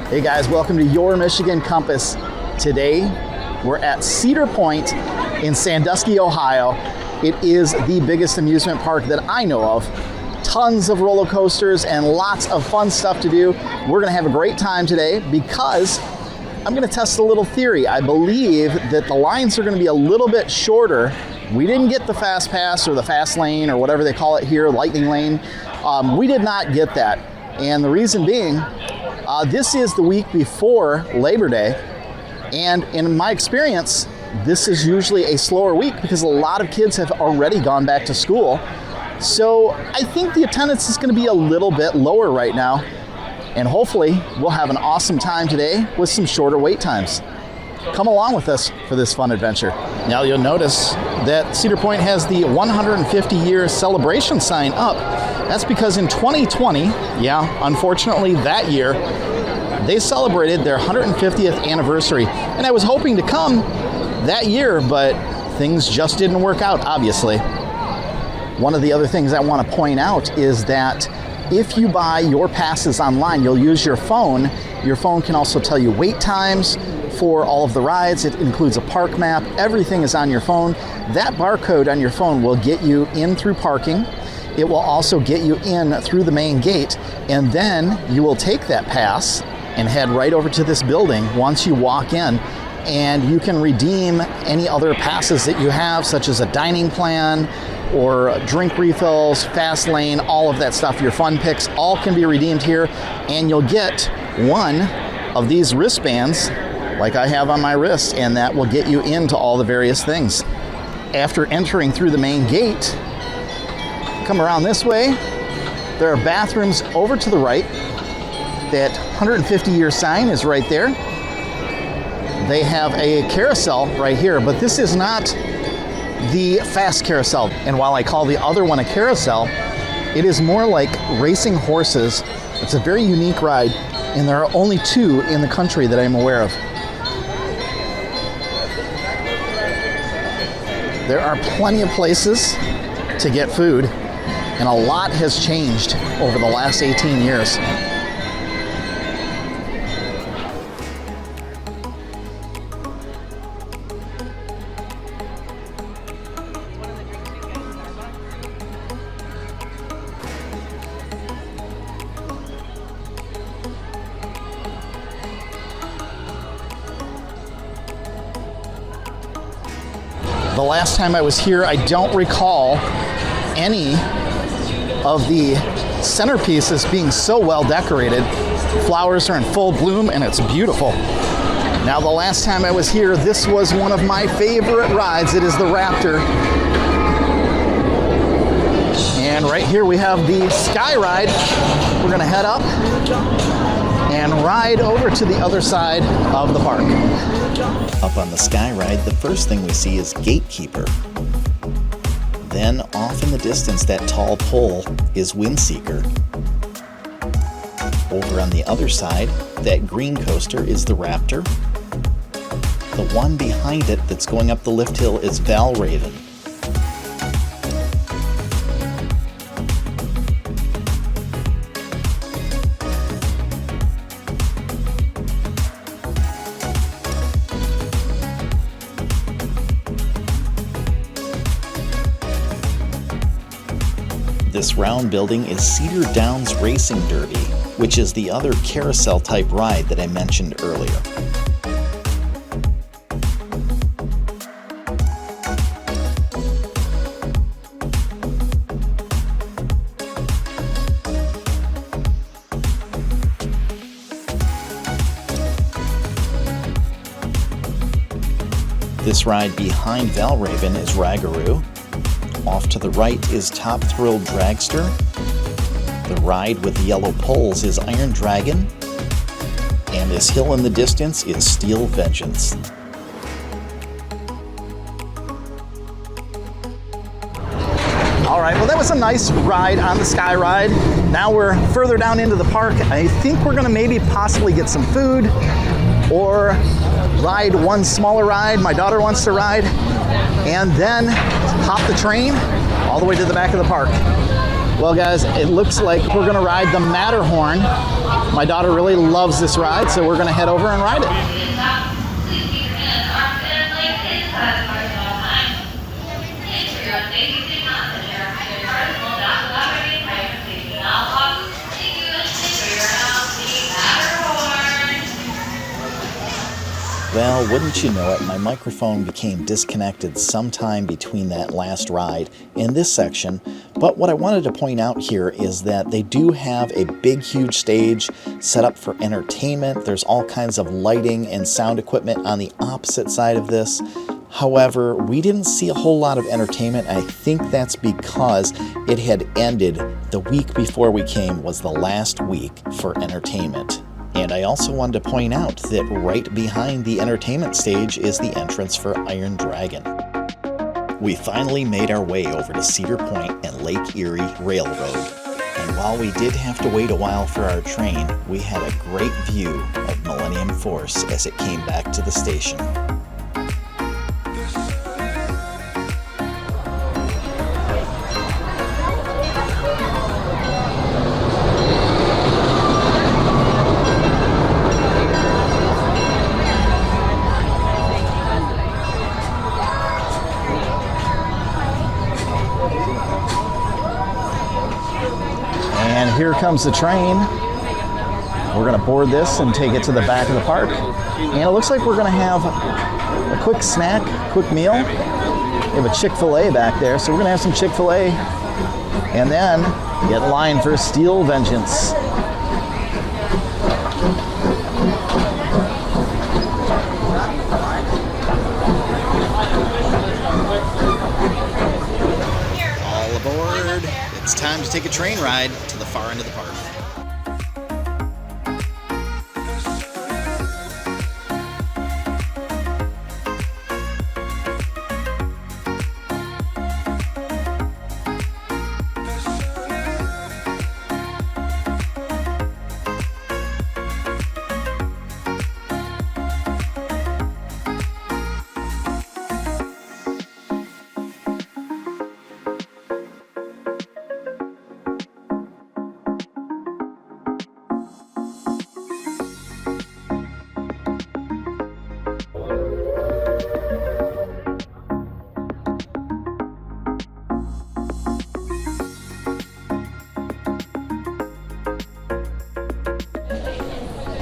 Hey guys, welcome to your Michigan Compass. Today, we're at Cedar Point in Sandusky, Ohio. It is the biggest amusement park that I know of. Tons of roller coasters and lots of fun stuff to do. We're gonna have a great time today because I'm gonna test a little theory. I believe that the lines are gonna be a little bit shorter. We didn't get the fast pass or the fast lane or whatever they call it here, lightning lane. We did not get that. And the reason being, this is the week before Labor Day. And in my experience, this is usually a slower week because a lot of kids have already gone back to school. So I think the attendance is going to be a little bit lower right now. And hopefully we'll have an awesome time today with some shorter wait times. Come along with us for this fun adventure. Now you'll notice that Cedar Point has the 150-year celebration sign up. That's because in 2020, unfortunately that year, they celebrated their 150th anniversary. And I was hoping to come that year, but things just didn't work out, obviously. One of the other things I want to point out is that if you buy your passes online, you'll use your phone. Your phone can also tell you wait times for all of the rides. It includes a park map. Everything is on your phone. That barcode on your phone will get you in through parking. It will also get you in through the main gate, and then you will take that pass and head right over to this building once you walk in, and you can redeem any other passes that you have, such as a dining plan or drink refills, fast lane, all of that stuff. Your fun picks all can be redeemed here, and you'll get one of these wristbands like I have on my wrist, and that will get you into all the various things. After entering through the main gate, come around this way. There are bathrooms over to the right. That 150-year sign is right there. They have a carousel right here, but this is not the fast carousel. And while I call the other one a carousel, it is more like racing horses. It's a very unique ride, and there are only two in the country that I'm aware of. There are plenty of places to get food, and a lot has changed over the last 18 years. The last time I was here, I don't recall any of the centerpieces being so well decorated. Flowers are in full bloom and it's beautiful. Now, the last time I was here, this was one of my favorite rides. It is the Raptor. And right here we have the Sky Ride. We're gonna head up and ride over to the other side of the park. Up on the Sky Ride, the first thing we see is Gatekeeper. Then, off in the distance, that tall pole is Windseeker. Over on the other side, that green coaster is the Raptor. The one behind it that's going up the lift hill is Valraven. This round building is Cedar Downs Racing Derby, which is the other carousel-type ride that I mentioned earlier. This ride behind Valraven is Ragaroo. Off to the right is Top Thrill Dragster. The ride with the yellow poles is Iron Dragon. And this hill in the distance is Steel Vengeance. All right, well, that was a nice ride on the Sky Ride. Now we're further down into the park. I think we're gonna maybe possibly get some food or ride one smaller ride my daughter wants to ride, and then hop the train all the way to the back of the park. Well guys, it looks like we're gonna ride the Matterhorn My daughter really loves this ride, so we're going to head over and ride it. Well, wouldn't you know it, my microphone became disconnected sometime between that last ride and this section. But what I wanted to point out here is that they do have a big, huge stage set up for entertainment. There's all kinds of lighting and sound equipment on the opposite side of this. However, we didn't see a whole lot of entertainment. I think that's because it had ended the week before we came was the last week for entertainment. And I also wanted to point out that right behind the entertainment stage is the entrance for Iron Dragon. We finally made our way over to Cedar Point and Lake Erie Railroad. And while we did have to wait a while for our train, we had a great view of Millennium Force as it came back to the station. And here comes the train. We're going to board this and take it to the back of the park. And it looks like we're going to have a quick snack, quick meal. We have a Chick-fil-A back there, so we're going to have some Chick-fil-A and then get in line for Steel Vengeance. All aboard! It's time to take a train ride to the far end of the park.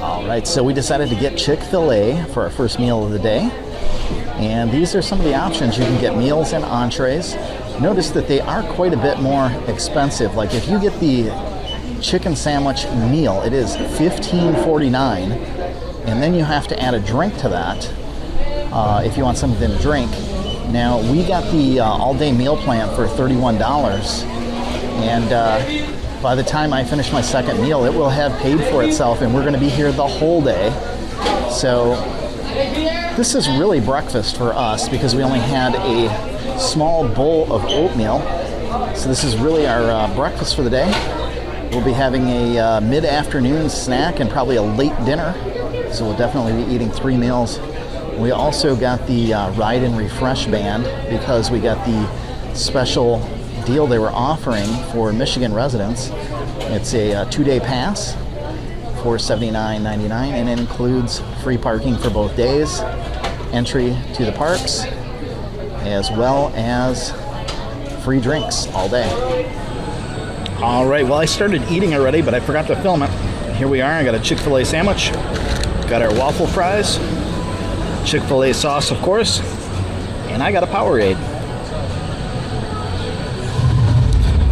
Alright, so we decided to get Chick-fil-A for our first meal of the day. And these are some of the options. You can get meals and entrees. Notice that they are quite a bit more expensive. Like if you get the chicken sandwich meal, it is $15.49. And then you have to add a drink to that if you want something to drink. Now, we got the all-day meal plan for $31. And by the time I finish my second meal, it will have paid for itself, and we're going to be here the whole day. So this is really breakfast for us because we only had a small bowl of oatmeal. So this is really our breakfast for the day. We'll be having a mid-afternoon snack and probably a late dinner. So we'll definitely be eating 3 meals. We also got the Ride and Refresh band because we got the special deal they were offering for Michigan residents. It's a 2-day pass for $79.99, and it includes free parking for both days, entry to the parks, as well as free drinks all day. All right, well, I started eating already, but I forgot to film it. Here we are. I got a Chick-fil-A sandwich, got our waffle fries, Chick-fil-A sauce, of course, and I got a Powerade.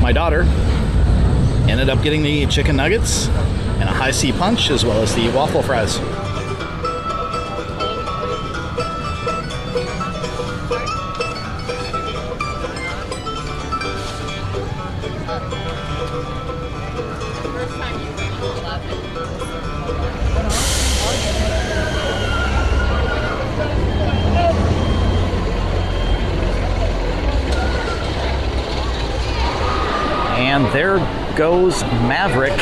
My daughter ended up getting the chicken nuggets and a high C punch, as well as the waffle fries. And there goes Maverick.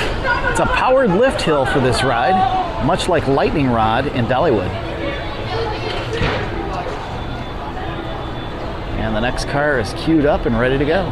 It's a powered lift hill for this ride, much like Lightning Rod in Dollywood. And the next car is queued up and ready to go.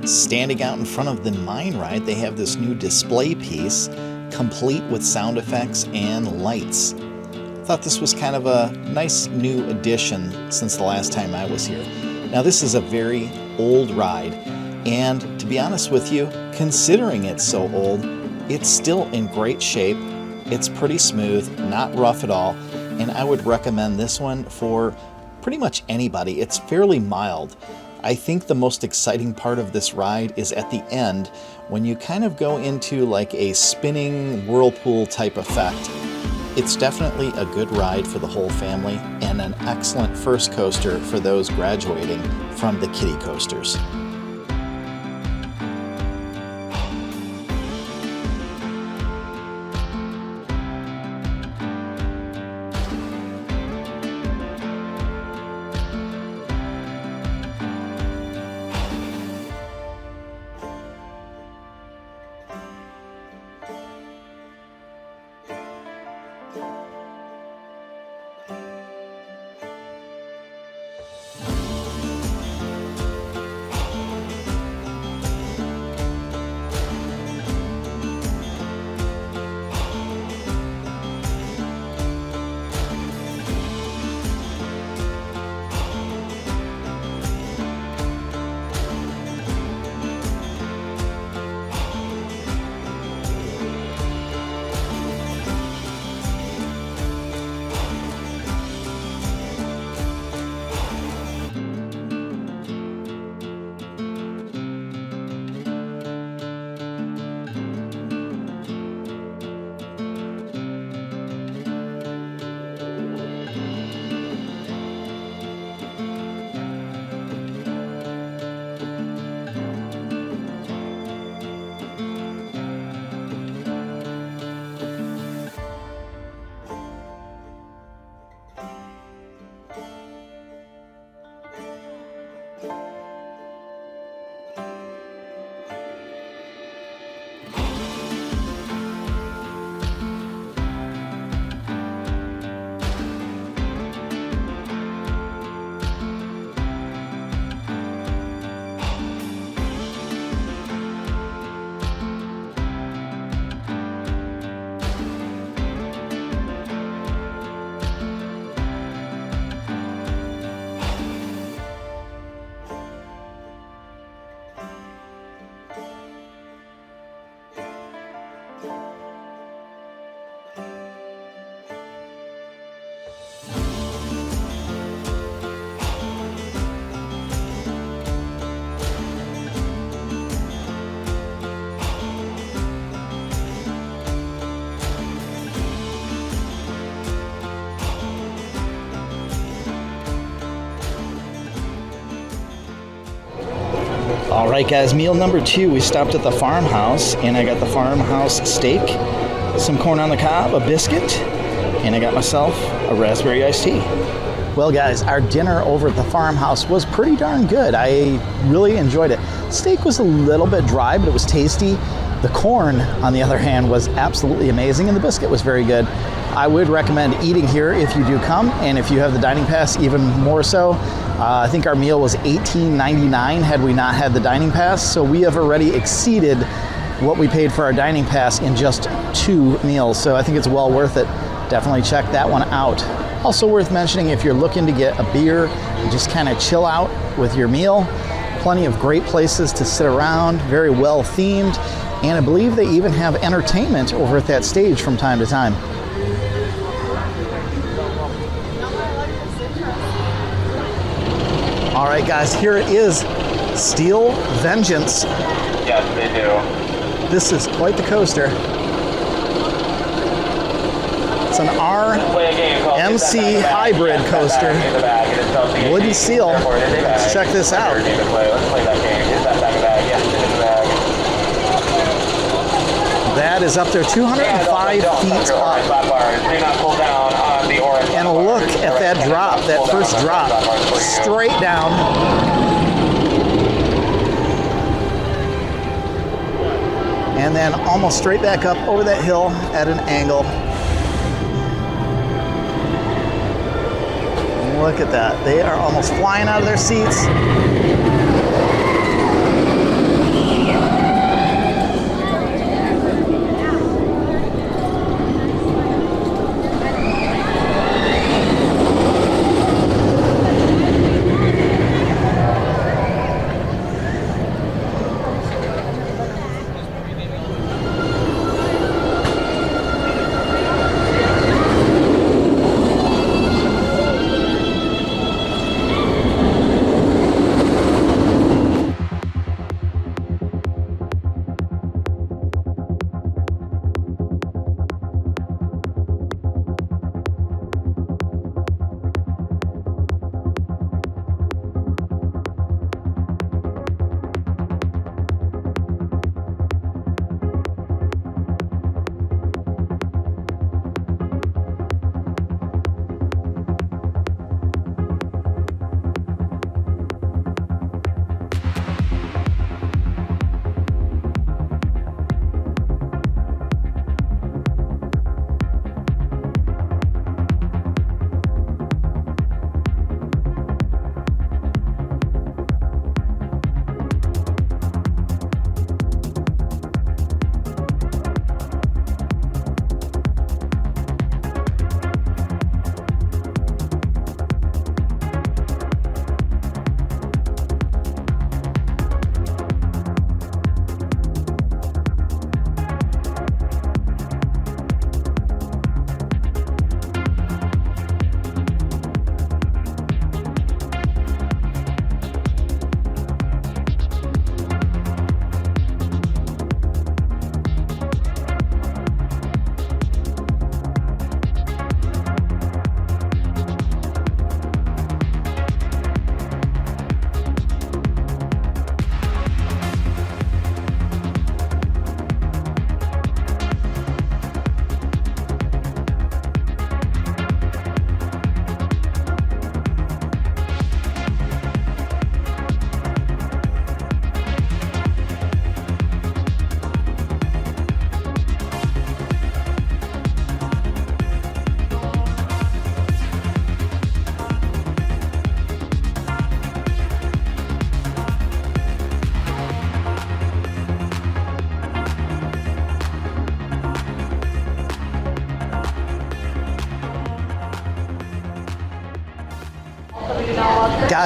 Standing out in front of the Mine Ride, they have this new display piece, complete with sound effects and lights. Thought this was kind of a nice new addition since the last time I was here. Now this is a very old ride, and to be honest with you, considering it's so old, it's still in great shape. It's pretty smooth, not rough at all, and I would recommend this one for pretty much anybody. It's fairly mild. I think the most exciting part of this ride is at the end when you kind of go into like a spinning whirlpool type effect. It's definitely a good ride for the whole family and an excellent first coaster for those graduating from the kiddie coasters. All right, guys, meal number 2. We stopped at the Farmhouse, and I got the Farmhouse steak, some corn on the cob, a biscuit, and I got myself a raspberry iced tea. Well, guys, our dinner over at the Farmhouse was pretty darn good. I really enjoyed it. Steak was a little bit dry, but it was tasty. The corn, on the other hand, was absolutely amazing, and the biscuit was very good. I would recommend eating here if you do come, and if you have the dining pass, even more so. I think our meal was $18.99 had we not had the dining pass, so we have already exceeded what we paid for our dining pass in just 2 meals, so I think it's well worth it. Definitely check that one out. Also worth mentioning, if you're looking to get a beer and just kind of chill out with your meal, plenty of great places to sit around, very well themed, and I believe they even have entertainment over at that stage from time to time. All right, guys, here it is, Steel Vengeance. Yes, they do. This is quite the coaster. It's an RMC hybrid coaster. Wooden seal. Let's check this out. That is up there 205 feet up. And look at that drop, that first drop, straight down. And then almost straight back up over that hill at an angle. Look at that. They are almost flying out of their seats.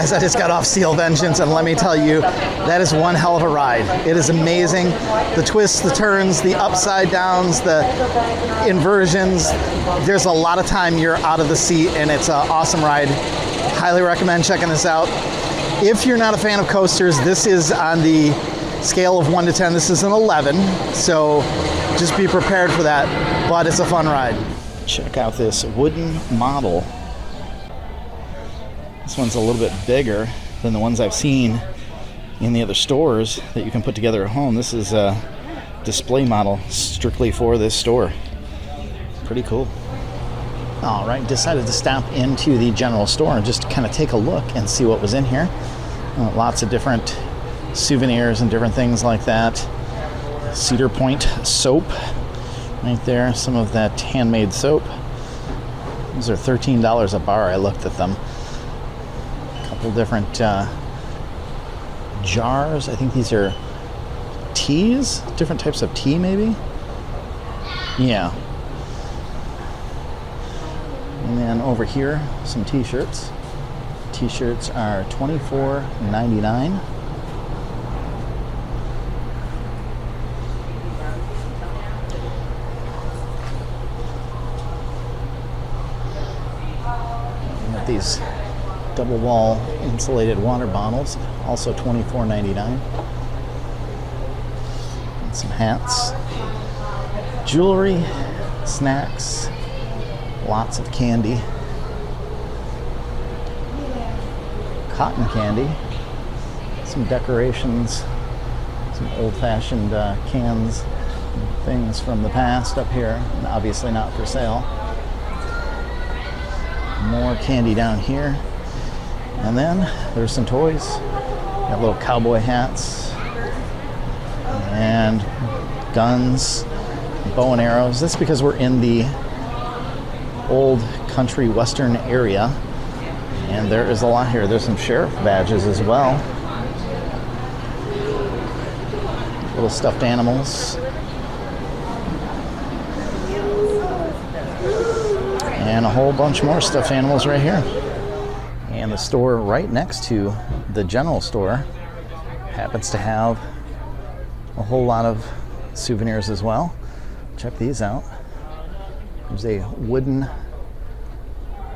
guys, I just got off Steel Vengeance, and let me tell you, that is one hell of a ride. It is amazing. The twists, the turns, the upside downs, the inversions. There's a lot of time you're out of the seat, and it's an awesome ride. Highly recommend checking this out. If you're not a fan of coasters, this is on the scale of 1 to 10. This is an 11, so just be prepared for that, but it's a fun ride. Check out this wooden model. This one's a little bit bigger than the ones I've seen in the other stores that you can put together at home. This is a display model strictly for this store. Pretty cool. All right, decided to stop into the general store and just kind of take a look and see what was in here. Lots of different souvenirs and different things like that. Cedar Point soap right there, some of that handmade soap. Those are $13 a bar. I looked at them. A couple different jars. I think these are teas, different types of tea maybe. Yeah. And then over here, some t-shirts. T-shirts are $24.99. Got these double wall insulated water bottles, also $24.99. And some hats, jewelry, snacks, lots of candy, cotton candy, some decorations, some old-fashioned cans, things from the past up here, and obviously not for sale. More candy down here, and then there's some toys. Got little cowboy hats and guns, bow and arrows. That's because we're in the old country western area, and there is a lot here. There's some sheriff badges as well, little stuffed animals, and a whole bunch more stuffed animals right here. And the store right next to the general store happens to have a whole lot of souvenirs as well. Check these out. There's a wooden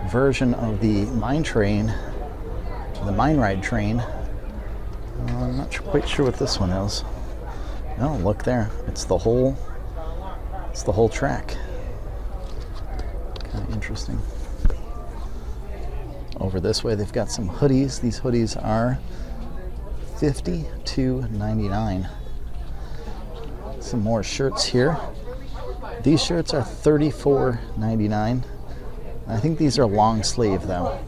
version of the mine train, the mine ride train. I'm not quite sure what this one is. Oh, look there. It's the whole track. Kind of interesting. Over this way, they've got some hoodies. These hoodies are $52.99. Some more shirts here. These shirts are $34.99. I think these are long sleeve though.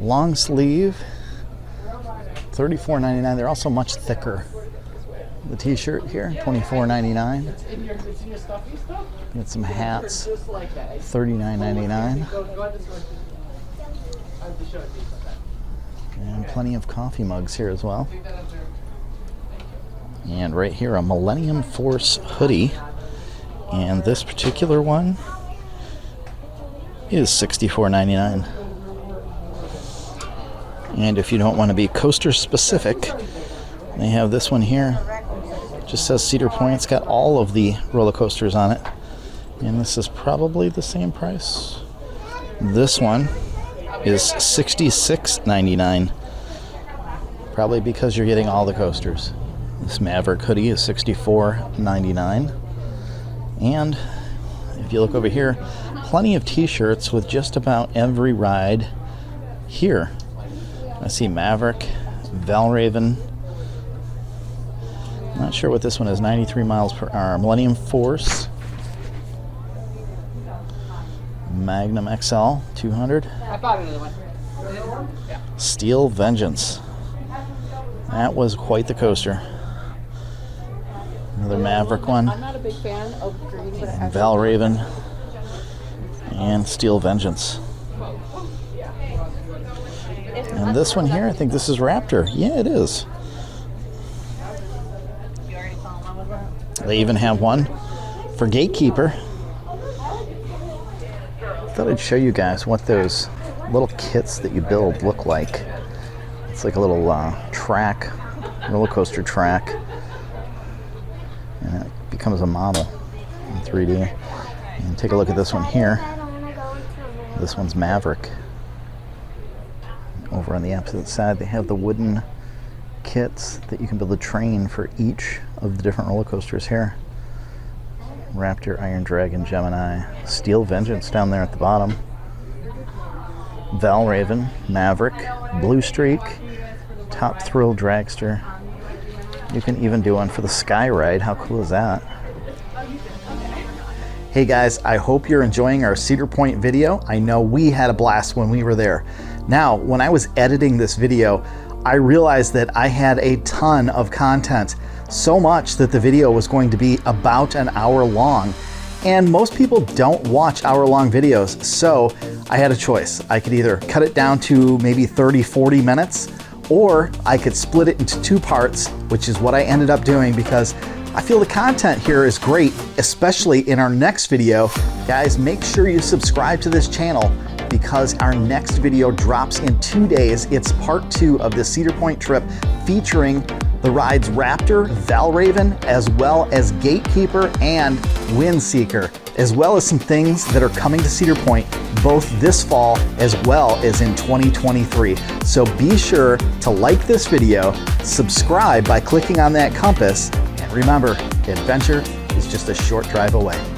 Long sleeve, $34.99. They're also much thicker. The t-shirt here, $24.99. Get some hats, $39.99. And plenty of coffee mugs here as well. And right here, a Millennium Force hoodie. And this particular one is $64.99. And if you don't want to be coaster specific, they have this one here. It just says Cedar Point. It's got all of the roller coasters on it. And this is probably the same price. This one is $66.99. Probably because you're getting all the coasters. This Maverick hoodie is $64.99. And if you look over here, plenty of t-shirts with just about every ride here. I see Maverick, Valraven. I'm not sure what this one is, 93 miles per hour. Millennium Force. Magnum XL, 200. I bought another one. Steel Vengeance. That was quite the coaster. Another Maverick one. I'm not a big fan of green, but I Valraven. And Steel Vengeance. And this one here, I think this is Raptor. Yeah, it is. They even have one for Gatekeeper. I thought I'd show you guys what those little kits that you build look like. It's like a little track, roller coaster track, and it becomes a model in 3D. And take a look at this one here. This one's Maverick. Over on the opposite side, they have the wooden kits that you can build a train for each of the different roller coasters here. Raptor, Iron Dragon, Gemini, Steel Vengeance down there at the bottom. Valraven, Maverick, Blue Streak, Top Thrill Dragster. You can even do one for the Sky Ride. How cool is that? Hey guys, I hope you're enjoying our Cedar Point video. I know we had a blast when we were there. Now, when I was editing this video, I realized that I had a ton of content, so much that the video was going to be about an hour long. And most people don't watch hour-long videos, so I had a choice. I could either cut it down to maybe 30, 40 minutes, or I could split it into 2 parts, which is what I ended up doing because I feel the content here is great, especially in our next video. Guys, make sure you subscribe to this channel because our next video drops in 2 days. It's part 2 of the Cedar Point trip featuring the rides Raptor, Valraven, as well as Gatekeeper and Windseeker, as well as some things that are coming to Cedar Point both this fall as well as in 2023. So be sure to like this video, subscribe by clicking on that compass, and remember, adventure is just a short drive away.